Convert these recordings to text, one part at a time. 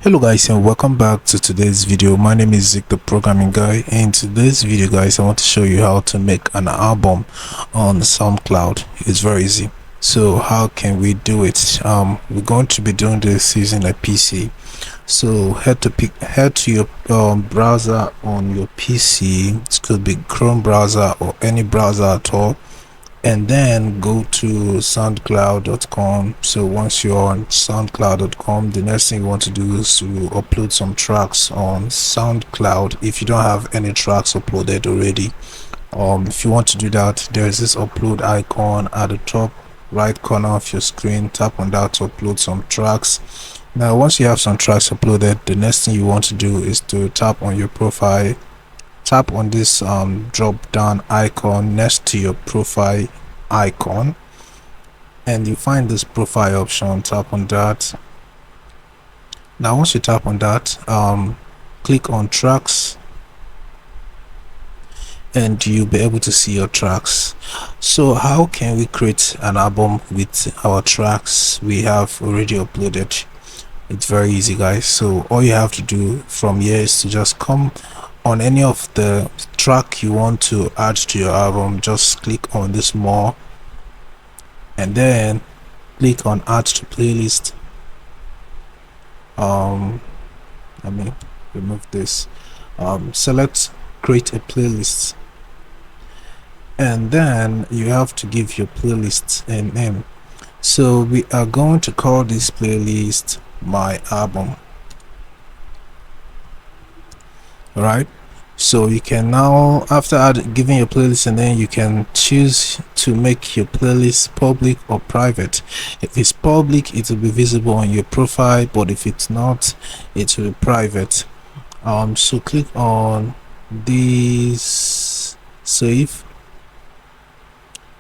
Hello guys, and welcome back to today's video. My name is Zeke, the programming guy. In today's video guys, I want to show you how to make an album on SoundCloud. It's very easy. So how can we do it? We're going to be doing this using a PC. So head to your browser on your PC. It could be Chrome browser or any browser at all, and then go to soundcloud.com. So once you're on soundcloud.com, the next thing you want to do is to upload some tracks on SoundCloud if you don't have any tracks uploaded already. If you want to do that, there's this upload icon at the top right corner of your screen. Tap on that to upload some tracks. Now once you have some tracks uploaded, the next thing you want to do is to tap on your profile. Tap on this drop down icon next to your profile icon, and you find this profile option. Tap on that. Now once you tap on that, click on tracks, and you'll be able to see your tracks. So how can we create an album with our tracks we have already uploaded? It's very easy guys. So all you have to do from here is to just come on any of the track you want to add to your album. Just click on this more, and then click on add to playlist. Let me remove this. Select create a playlist, and then you have to give your playlist a name. So we are going to call this playlist my album. All right, so you can now, after giving your playlist, and then you can choose to make your playlist public or private. If it's public, it will be visible on your profile, but if it's not, it will be private. So click on this save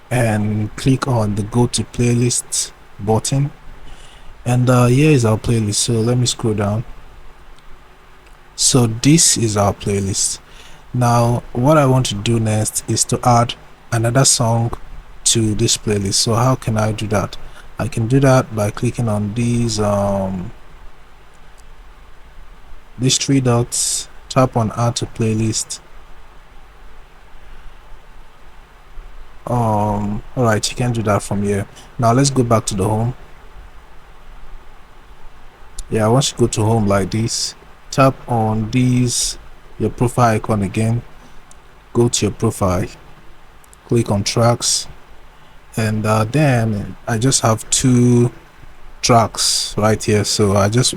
and click on the go to playlist button, and here is our playlist. So let me scroll down. So this is our playlist. Now what I want to do next is to add another song to this playlist. So how can I do that? I can do that by clicking on these three dots, tap on add to playlist. All right, you can do that from here. Now let's go back to the home. Yeah, once you go to home like this, tap on your profile icon again, go to your profile, click on tracks, and then I just have two tracks right here. So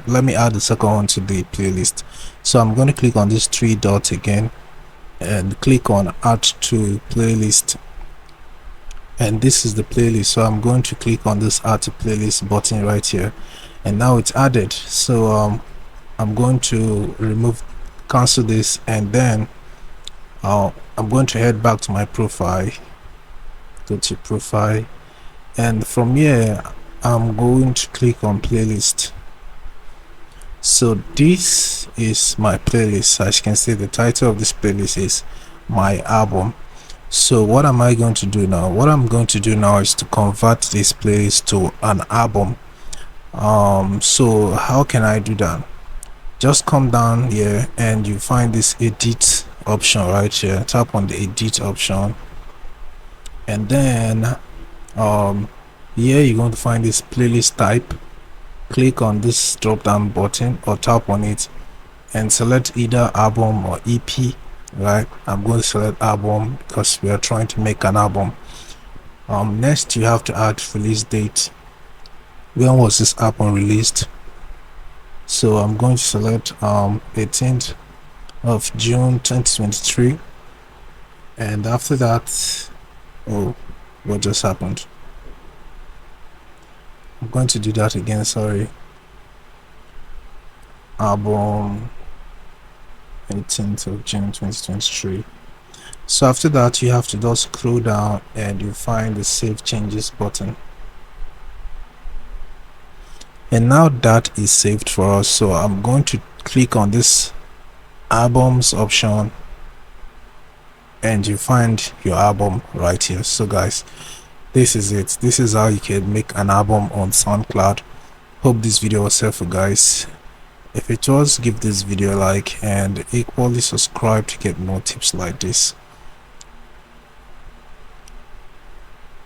let me add the second one to the playlist. So I'm going to click on this three dots again and click on add to playlist, and this is the playlist. So I'm going to click on this add to playlist button right here, and now it's added. So I'm going to cancel this, and then I'm going to head back to my profile, go to profile, and from here I'm going to click on playlist. So this is my playlist. As you can see, the title of this playlist is my album. So what am I going to do now? What I'm going to do now is to convert this playlist to an album. So how can I do that? Just come down here and you find this edit option right here. Tap on the edit option, and then here you're going to find this playlist type. Click on this drop down button or tap on it and select either album or EP. Right, I'm going to select album because we are trying to make an album. Next you have to add release date. When was this album released? So I'm going to select 18th of June 2023, and after that, oh, what just happened? I'm going to do that again, sorry. Album 18th of June 2023. So after that, you have to just scroll down and you find the save changes button, and now that is saved for us. So I'm going to click on this albums option, and you find your album right here. So guys, this is it. This is how you can make an album on SoundCloud. Hope this video was helpful guys. If it was, give this video a like and equally subscribe to get more tips like this.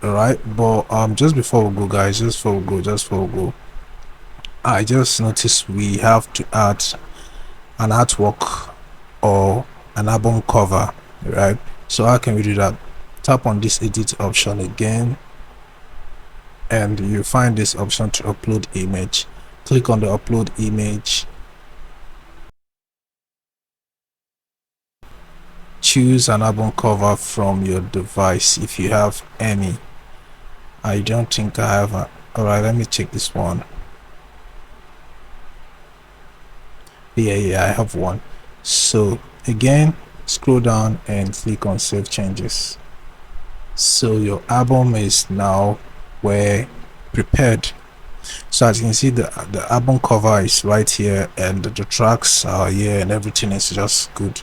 Alright, but just before we go guys, just before we go, I just noticed we have to add an artwork or an album cover, right? So how can we do that? Tap on this edit option again and you find this option to upload image. Click on the upload image, choose an album cover from your device if you have any. I don't think I have a. Alright, let me check this one. Yeah, I have one. So again, scroll down and click on save changes. So your album is now prepared. So as you can see, the album cover is right here and the tracks are here and everything is just good.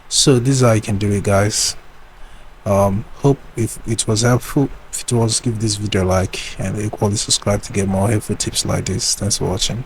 So this is how you can do it, guys. Hope if it was helpful. If it was, give this video a like and equally subscribe to get more helpful tips like this. Thanks for watching.